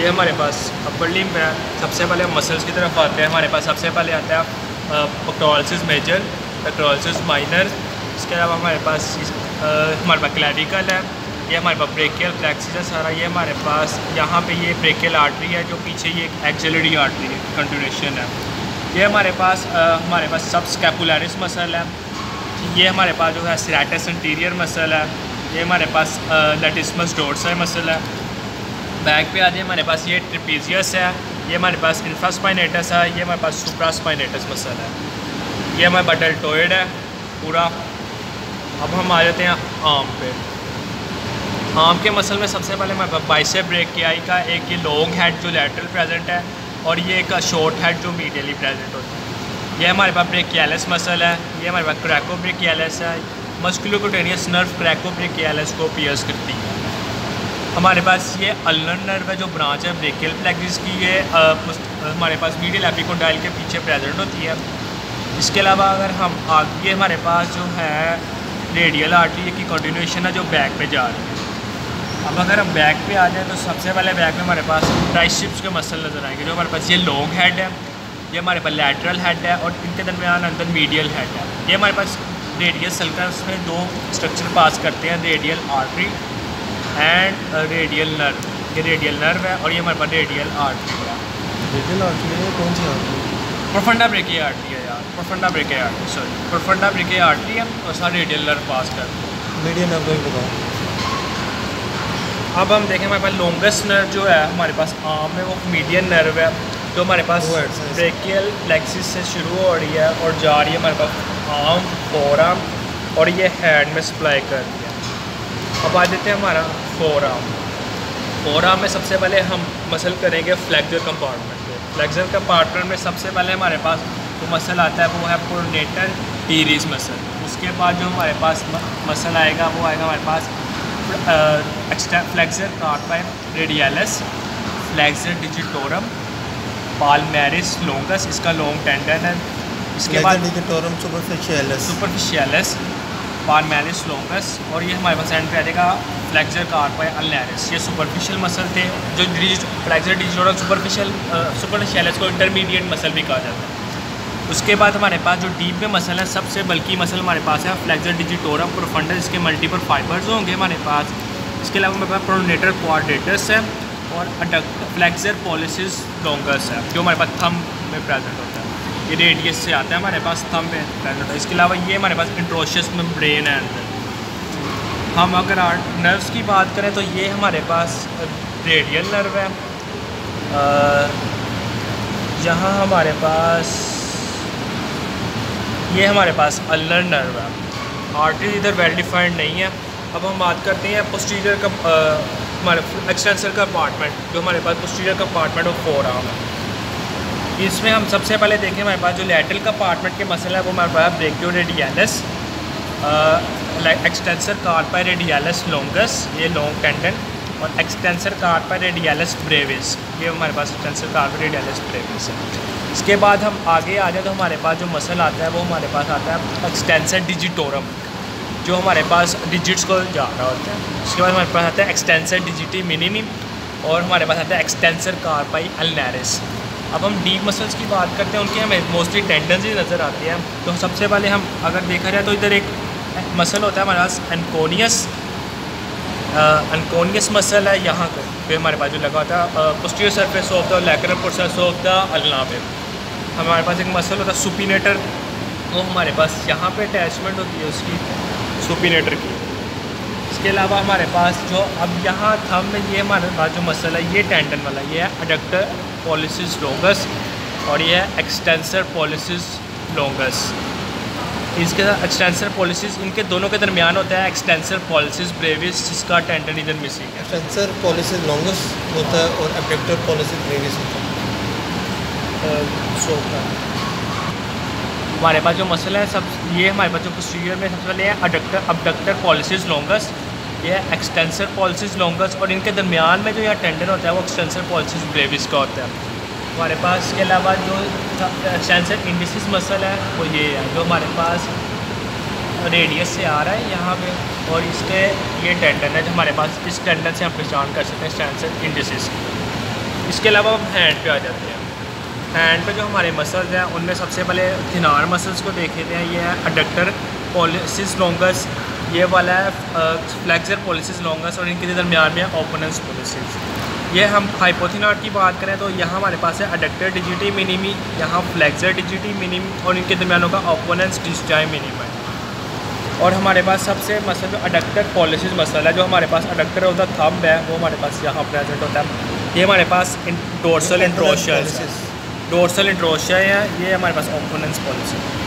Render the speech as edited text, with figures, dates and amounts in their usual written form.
ये हमारे पास upper limb है। सबसे पहले हम मसल्स की तरफ आते हैं। हमारे पास सबसे पहले आता है पेक्टोरल्स मेजर, पेक्टोरल्स माइनर। इसके अलावा हमारे पास क्लैविकल है। ये हमारे पास ब्रेकियल प्लेक्सिस है सारा। ये हमारे पास यहाँ पे ये ब्रेकियल आर्टरी है, जो पीछे ये एक्सिलरी आर्टरी है, कंटिन्यूएशन है। ये हमारे पास सब स्कैपुलरिस मसल है। ये हमारे पास जो है सेरेटस एंटीरियर मसल है। ये हमारे पास लैटिसिमस डोर्साई मसल है। बैक पे आ जाए, हमारे पास ये ट्रेपेजियस है। ये हमारे पास इंफ्रास्पाइनेटस है। ये हमारे पास सुप्रास्पाइनेटस मसल है। ये हमारे पास डेल्टोइड है पूरा। अब हम आ जाते हैं आर्म पे। आर्म के मसल में सबसे पहले हमारे पास बाइसेप ब्रेकियाई का एक ये लॉन्ग हेड जो लैटरल प्रेजेंट है, और ये एक शॉर्ट हेड जो मीडियली प्रेजेंट होता है। ये हमारे पास ब्रेकियालिस मसल है। ये हमारे पास क्रैकोब्रेकियालिस है। मस्कुलोक्यूटेनियस नर्व क्रैकोब्रेकियालिस को पियर्स करती है। हमारे पास ये अल्नर नर्व है जो ब्रांच है ब्रेकियल प्लेक्सिस की। ये हमारे पास मीडियल एपिकोंडाइल के पीछे प्रेजेंट होती है। इसके अलावा अगर हम आगे, हमारे पास जो है रेडियल आर्टरी की कंटिन्यूएशन है जो बैक पे जा रही है। अब अगर हम बैक पे आ जाए तो सबसे पहले बैक में हमारे पास ट्राइसेप्स के मसल नज़र आएंगे। जो हमारे पास ये लॉन्ग हेड है, ये हमारे पास लैटरल हेड है, और इनके दरमियान अंदर मीडियल हेड है। ये हमारे पास रेडियल सर्कल्स में दो स्ट्रक्चर पास करते हैं, radial artery and radial nerve. ये रेडियल नर्व है, और ये हमारे पास रेडियल आर्टरी है। रेडियल आर्टरी है, कौन सी आर्टरी? प्रोफंडा ब्रेकिया आर्टरी है यार, profunda brachia artery, sorry profunda brachia artery है, और सारा रेडियल नर्व पास करते हैं। मीडियल नर्व भी बताओ। अब हम देखें, हमारे पास लॉन्गेस्ट नर्व जो है हमारे पास आर्म में, वो मीडियन नर्व है, जो हमारे पास ब्रेकियल प्लेक्सिस से शुरू हो रही है और जा रही है हमारे पास आर्म, फोरआर्म, और ये हैंड में सप्लाई कर रही है। अब आ जाते हैं हमारा फोरआर्म। फोरआर्म में सबसे पहले हम मसल करेंगे फ्लेक्सर कंपार्टमेंट पे। फ्लेक्सर कंपार्टमेंट में सबसे पहले हमारे पास जो मसल आता है वो है प्रोनेटर टीरीज मसल। उसके बाद जो हमारे पास मसल आएगा वो आएगा हमारे पास flexor carpi radialis, flexor digitorum, palmaris longus, इसका लॉन्ग टेंडन है। इसके बाद डिजिटोरम सुपरफिशियलिस, पाल्मेरिस लॉन्गस, और ये हमारे पास एंड पे आ जाएगा फ्लेक्सर कार्पाई अल्नरिस। ये सुपरफिशियल मसल थे। जो फ्लेक्सर डिजिटोरम सुपरफिशियलिस को इंटरमीडिएट मसल भी कहा जाता है। उसके बाद हमारे पास जो डीप में मसल है, सबसे बल्कि मसल हमारे पास है फ्लेक्सर डिजिटोरम प्रोफंडस। इसके मल्टीपल फाइबर्स होंगे हमारे पास। इसके अलावा हमारे पास प्रोनेटर क्वाड्रेटस है, और फ्लेक्सर पॉलिसिस लॉन्गस है, जो हमारे पास थंब में प्रेजेंट होता है। ये रेडियस से आता है हमारे पास, थंब में प्रेजेंट होता है। इसके अलावा ये हमारे पास इंट्रोशियस मेम्ब्रेन है अंदर। हम अगर नर्व्स की बात करें तो ये हमारे पास रेडियल नर्व है। यहाँ हमारे पास ये हमारे पास अल्नर नर्व है। आर्टरी इधर वेल डिफाइंड नहीं है। अब हम बात करते हैं पोस्टीरियर का, हमारे एक्सटेंसर कंपार्टमेंट, जो हमारे पास पोस्टीरियर कंपार्टमेंट ऑफ फोरआर्म है। इसमें हम सबसे पहले देखें, हमारे पास जो लैटरल कंपार्टमेंट के मसल है वो हमारे पास brachioradialis, extensor carpi radialis longus, ये लॉन्ग टेंडन, और एक्सटेंसर कार्पाई रेडियलिस ब्रेविस, ये हमारे पास एक्सटेंसर कार्पाई रेडियलिस ब्रेविस है। इसके बाद हम आगे आ जाए तो हमारे पास जो मसल आता है वो हमारे पास आता है एक्सटेंसर डिजिटोरम, जो हमारे पास डिजिट्स को जा रहा होता है। इसके बाद हमारे पास आता है एक्सटेंसर डिजिटी मिनिमम, और हमारे पास आता है एक्सटेंसर कार्पाई अल्नरिस। अब हम डीप मसल्स की बात करते हैं, उनके हमें मोस्टली टेंडन्स ही नज़र आती हैं। तो सबसे पहले हम अगर देखा जाए तो इधर एक मसल होता है हमारे पास अनकोनियस मसल है। यहाँ पे हमारे पास जो लगा होता है posterior surface of the lateral process of the ulna पे। हमारे पास एक मसल होता है सुपिनेटर, वो हमारे पास यहाँ पे अटैचमेंट होती है उसकी, सुपिनेटर की। इसके अलावा हमारे पास जो अब यहाँ थंब में ये हमारे पास जो मसल है ये टेंडन वाला, ये है अडक्टर पॉलिसिस लॉन्गस, और ये है एक्सटेंसर पॉलिसिस लॉन्गस। इसके साथ एक्सटेंसर पॉलिसिस, इनके दोनों के दरमियान होता है एक्सटेंसर पॉलिसिस ब्रेविस, जिसका टेंडन इधर मिसिंग है। एक्सटेंसर पॉलिसिस लॉन्गस होता है और एबडक्टर पॉलिसिस ब्रेविस होता है। हमारे पास जो मसल है सब, ये हमारे पास जो पोस्टीरियर में सबसे पहले है अबडक्टर पॉलिसिस लॉन्गस, ये है एक्सटेंसर पॉलिसिस लॉन्गस, और इनके दरमियान में जो यहाँ टेंडन होता है वो एक्सटेंसर पॉलिसिस ब्रेविस का होता है। हमारे पास इसके अलावा जो एक्सटेंसर इंडिसिस मसल है वो ये है, जो हमारे पास रेडियस से आ रहा है यहाँ पे, और इसके ये टेंडन है जो हमारे पास, इस टेंडन से हम पहचान कर सकते हैं एक्सटेंसर इंडिसिस। इसके अलावा हम हैंड पे आ जाते हैं। हैंड पे जो हमारे मसल्स हैं उनमें सबसे पहले थिनार मसल्स को देख लेते हैं। ये है अडक्टर पॉलिसिस लॉन्गस, ये वाला है फ्लेक्सर पॉलिसिस लॉन्गस, और इनके दरमियान में है ओपनस पॉलिसिस। ये हम हाइपोथिनार की बात करें तो यहाँ हमारे पास है अडक्टर डिजिटी मिनिमी, यहाँ फ्लेक्सर डिजिटी मिनिमी, और इनके दरमियान होगा ओपनस डिजिटाई मिनिमम। और हमारे पास सबसे मसल जो अडक्टर पॉलिसिस मसल है, जो हमारे पास अडक्टर ऑफ द थंब है, वो हमारे पास यहाँ प्रेजेंट होता है। ये हमारे पास डोर्सल इंट्रोशिया है, ये हमारे पास ओपनस पॉलिसिस।